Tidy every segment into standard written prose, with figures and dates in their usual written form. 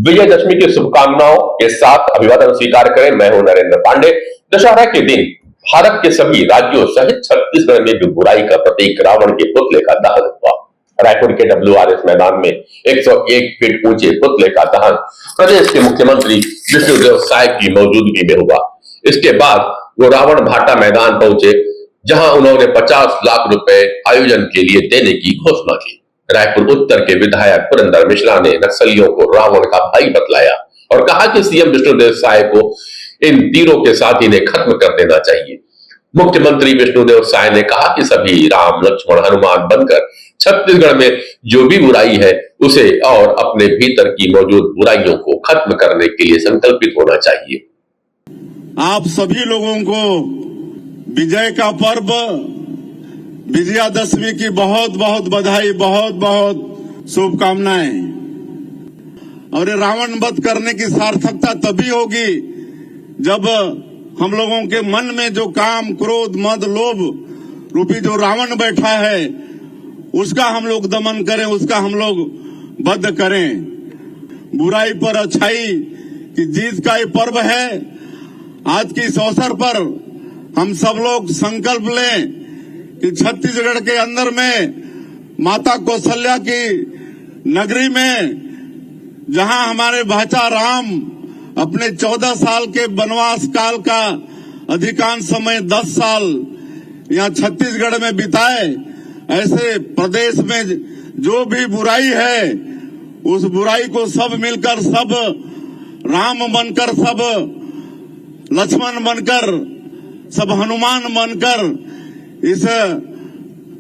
विजयदशमी की शुभकामनाओं के साथ अभिवादन स्वीकार करें। मैं हूं नरेंद्र पांडे। दशहरा के दिन भारत के सभी राज्यों सहित छत्तीसगढ़ में भी बुराई का प्रतीक रावण के पुतले का दहन हुआ। रायपुर के WRS मैदान में 101 फीट ऊंचे पुतले का दहन प्रदेश के मुख्यमंत्री विष्णुदेव साय की मौजूदगी में हुआ। इसके बाद वो रावण भाटा मैदान पहुंचे, जहां उन्होंने 50 लाख रुपए आयोजन के लिए देने की घोषणा की। रायपुर उत्तर के विधायक पुरंदर मिश्रा ने नक्सलियों को रावण का भाई बतलाया और कहा कि सीएम विष्णुदेव साय को इन तीरों के साथ इन्हें खत्म कर देना चाहिए। मुख्यमंत्री विष्णुदेव साय ने कहा कि सभी राम लक्ष्मण हनुमान बनकर छत्तीसगढ़ में जो भी बुराई है उसे और अपने भीतर की मौजूद बुराइयों को खत्म करने के लिए संकल्पित होना चाहिए। आप सभी लोगों को विजय का पर्व विजयादशमी की बहुत बहुत बधाई, बहुत बहुत शुभकामनाएं। और ये रावण वध करने की सार्थकता तभी होगी जब हम लोगों के मन में जो काम, क्रोध, मद, लोभ रूपी जो रावण बैठा है उसका हम लोग दमन करें, उसका हम लोग वध करें। बुराई पर अच्छाई की जीत का ये पर्व है। आज के इस अवसर पर हम सब लोग संकल्प लें कि छत्तीसगढ़ के अंदर में माता कौशल्या की नगरी में जहां हमारे भाचा राम अपने 14 साल के वनवास काल का अधिकांश समय 10 साल यहां छत्तीसगढ़ में बिताए, ऐसे प्रदेश में जो भी बुराई है उस बुराई को सब मिलकर, सब राम बनकर, सब लक्ष्मण बनकर, सब हनुमान बनकर इस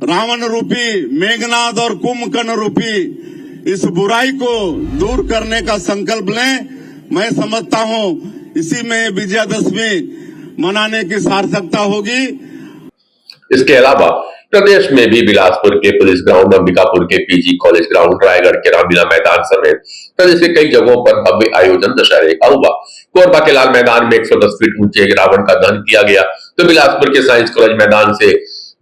रावण रूपी मेघनाद और कुंभकर्ण रूपी इस बुराई को दूर करने का संकल्प लें। मैं समझता हूं इसी में विजयादशमी मनाने की सार्थकता होगी। इसके अलावा प्रदेश में भी बिलासपुर के पुलिस ग्राउंड, अंबिकापुर के PG कॉलेज ग्राउंड, रायगढ़ के रामलीला मैदान समेत प्रदेश के कई जगहों पर भव्य आयोजन दशहरे का हुआ। कोरबा के लाल मैदान में 110 फीट ऊंचे रावण का दहन किया गया, तो बिलासपुर के साइंस कॉलेज मैदान से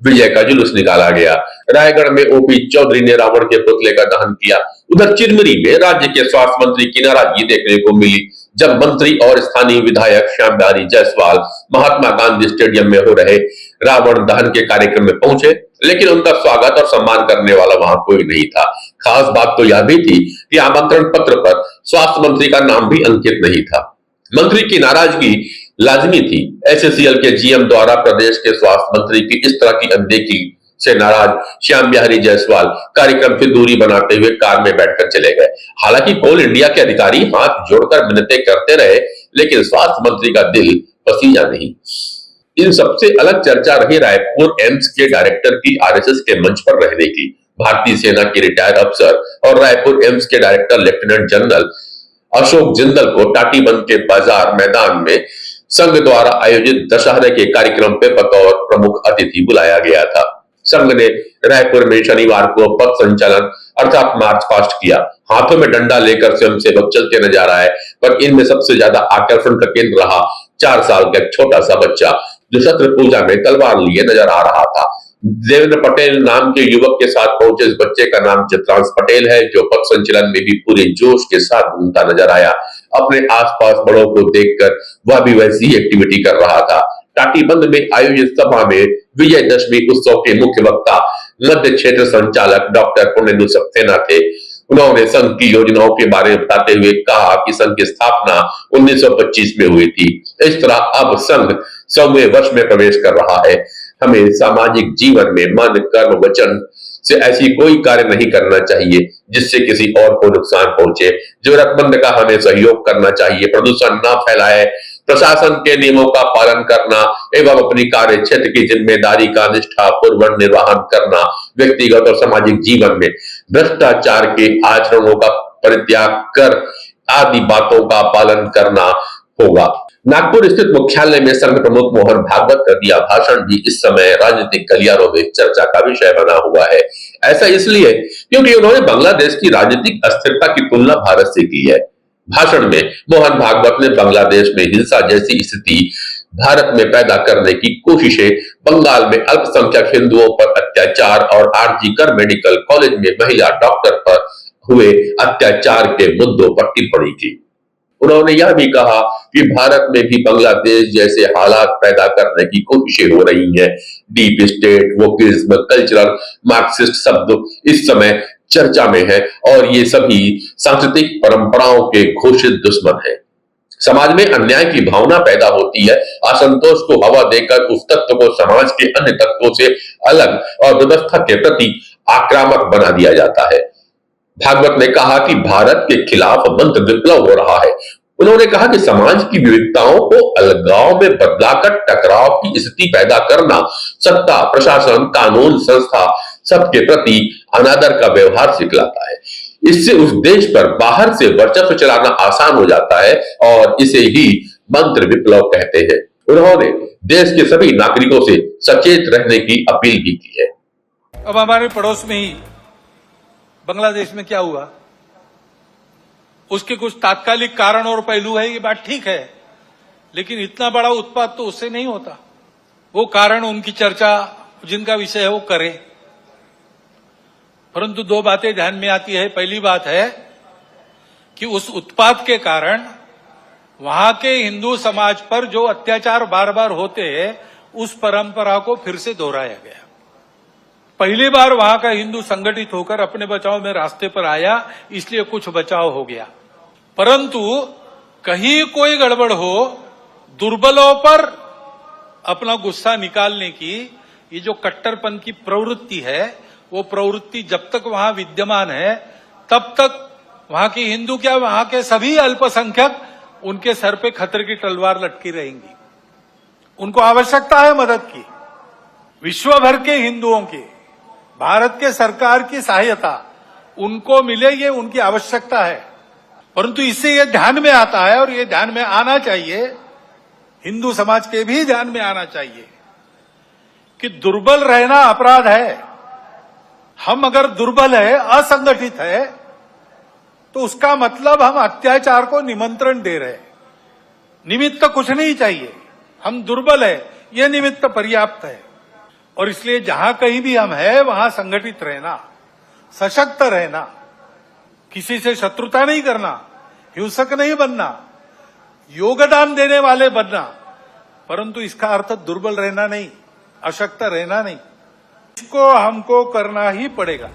विजय का जुलूस निकाला गया। रायगढ़ में OP चौधरी ने रावण के पुतले का दहन किया। उधर चिरमिरी में राज्य के स्वास्थ्य मंत्री की नाराजगी देखने को मिली, जब मंत्री और स्थानीय विधायक श्याम बिहारी जायसवाल महात्मा गांधी स्टेडियम में हो रहे रावण दहन के कार्यक्रम में पहुंचे, लेकिन उनका स्वागत और सम्मान करने वाला वहां कोई नहीं था। खास बात तो यह भी थी कि आमंत्रण पत्र पर स्वास्थ्य मंत्री का नाम भी अंकित नहीं था। मंत्री की नाराजगी लाजमी थी। SACL के GM द्वारा प्रदेश के स्वास्थ्य मंत्री की इस तरह की अनदेखी से नाराज श्याम बिहारी जायसवाल कार्यक्रम से दूरी बनाते हुए कार में बैठकर चले गए। हालांकि कोल इंडिया के अधिकारी हाथ जोड़कर मिन्नतें करते रहे, लेकिन स्वास्थ्य मंत्री का दिल पसीजा नहीं। इन सबसे अलग चर्चा रही रायपुर एम्स के डायरेक्टर की RSS के मंच पर रहने की। भारतीय सेना के रिटायर्ड अफसर और रायपुर एम्स के director lieutenant general Ashok Jindal को टाटीबंध के बाजार मैदान में संघ द्वारा आयोजित दशहरे के कार्यक्रम पे बतौर प्रमुख अतिथि बुलाया गया था। संघ ने रायपुर में शनिवार को पथ संचलन अर्थात मार्च पास्ट किया। हाथों में डंडा लेकर स्वयंसेवक चलते नजर आए, पर इनमें सबसे ज्यादा आकर्षण का केंद्र रहा 4 साल का एक छोटा सा बच्चा, जो शस्त्र पूजा में तलवार लिए नजर आ रहा था। देवेंद्र पटेल नाम के युवक के साथ पहुंचे इस बच्चे का नाम चित्रांश पटेल है, जो पथ संचलन में भी पूरे जोश के साथ घूमता नजर आया। अपने आसपास बड़ों को देखकर वह भी वैसी ही एक्टिविटी कर रहा था। टाटीबंध में आयोजित सभा में विजयदशमी उत्सव के मुख्य वक्ता मध्य क्षेत्र संचालक डॉक्टर पुर्णेंदु सक्सेना थे। उन्होंने संघ की योजनाओं के बारे में बताते हुए कहा कि संघ की स्थापना 1925 में हुई थी। इस तरह अब संघ 100वें वर्ष में प्रवेश कर रहा है। हमें सामाजिक जीवन में मन, कर्म, वचन से ऐसी कोई कार्य नहीं करना चाहिए जिससे किसी और को नुकसान पहुंचे। जरूरतमंद का हमें सहयोग करना चाहिए, प्रदूषण ना फैलाए, प्रशासन के नियमों का पालन करना एवं अपनी कार्य क्षेत्र की जिम्मेदारी का निष्ठापूर्वक निर्वहन करना, व्यक्तिगत और सामाजिक जीवन में भ्रष्टाचार के आचरणों का परित्याग कर आदि बातों का पालन करना होगा। नागपुर स्थित मुख्यालय में संघ प्रमुख मोहन भागवत का दिया भाषण भी इस समय राजनीतिक गलियारों में चर्चा का विषय बना हुआ है। ऐसा इसलिए क्योंकि उन्होंने बांग्लादेश की राजनीतिक अस्थिरता की तुलना भारत से की है। भाषण में मोहन भागवत ने बांग्लादेश में हिंसा जैसी स्थिति भारत में पैदा करने की कोशिशें, बंगाल में अल्पसंख्यक हिंदुओं पर अत्याचार और RG कर मेडिकल कॉलेज में महिला डॉक्टर पर हुए अत्याचार के मुद्दों पर टिप्पणी की। उन्होंने यह भी कहा कि भारत में भी बांग्लादेश जैसे हालात पैदा करने की कोशिशें हो रही हैं। Deep state, wokeism, cultural Marxist शब्द इस समय चर्चा में है और ये सभी सांस्कृतिक परंपराओं के घोषित दुश्मन हैं। समाज में अन्याय की भावना पैदा होती है, असंतोष को हवा देकर उस तत्व को समाज के अन्य तत्वों से अलग और व्यवस्था के प्रति आक्रामक बना दिया जाता है। भागवत ने कहा कि भारत के खिलाफ मंत्र विप्लव हो रहा है। उन्होंने कहा कि समाज की विविधताओं को अलगाव में बदलाकर टकराव की स्थिति पैदा करना सत्ता, प्रशासन, कानून, संस्था सबके प्रति अनादर का व्यवहार सिखलाता है। इससे उस देश पर बाहर से वर्चस्व चलाना आसान हो जाता है और इसे ही मंत्र विप्लव कहते हैं। उन्होंने देश के सभी नागरिकों से सचेत रहने की अपील भी की है। अब हमारे पड़ोस में ही बांग्लादेश में क्या हुआ, उसके कुछ तात्कालिक कारण और पहलू है, ये बात ठीक है, लेकिन इतना बड़ा उत्पात तो उससे नहीं होता। वो कारण उनकी चर्चा जिनका विषय है वो करें, परंतु दो बातें ध्यान में आती है। पहली बात है कि उस उत्पात के कारण वहां के हिंदू समाज पर जो अत्याचार बार बार होते हैं उस परंपरा को फिर से दोहराया गया। पहली बार वहां का हिंदू संगठित होकर अपने बचाव में रास्ते पर आया, इसलिए कुछ बचाव हो गया, परंतु कहीं कोई गड़बड़ हो, दुर्बलों पर अपना गुस्सा निकालने की ये जो कट्टरपन की प्रवृत्ति है, वो प्रवृत्ति जब तक वहां विद्यमान है तब तक वहां के हिंदू क्या, वहां के सभी अल्पसंख्यक उनके सर पे खतरे की तलवार लटकी रहेंगी। उनको आवश्यकता है मदद की, विश्व भर के हिंदुओं की, भारत के सरकार की सहायता उनको मिले, ये उनकी आवश्यकता है। परंतु इससे ये ध्यान में आता है और ये ध्यान में आना चाहिए, हिंदू समाज के भी ध्यान में आना चाहिए कि दुर्बल रहना अपराध है। हम अगर दुर्बल है, असंगठित है, तो उसका मतलब हम अत्याचार को निमंत्रण दे रहे हैं। निमित्त कुछ नहीं चाहिए, हम दुर्बल है, यह निमित्त पर्याप्त है। और इसलिए जहां कहीं भी हम हैं वहां संगठित रहना, सशक्त रहना, किसी से शत्रुता नहीं करना, हिंसक नहीं बनना, योगदान देने वाले बनना, परंतु इसका अर्थ दुर्बल रहना नहीं, अशक्त रहना नहीं। इसको हमको करना ही पड़ेगा।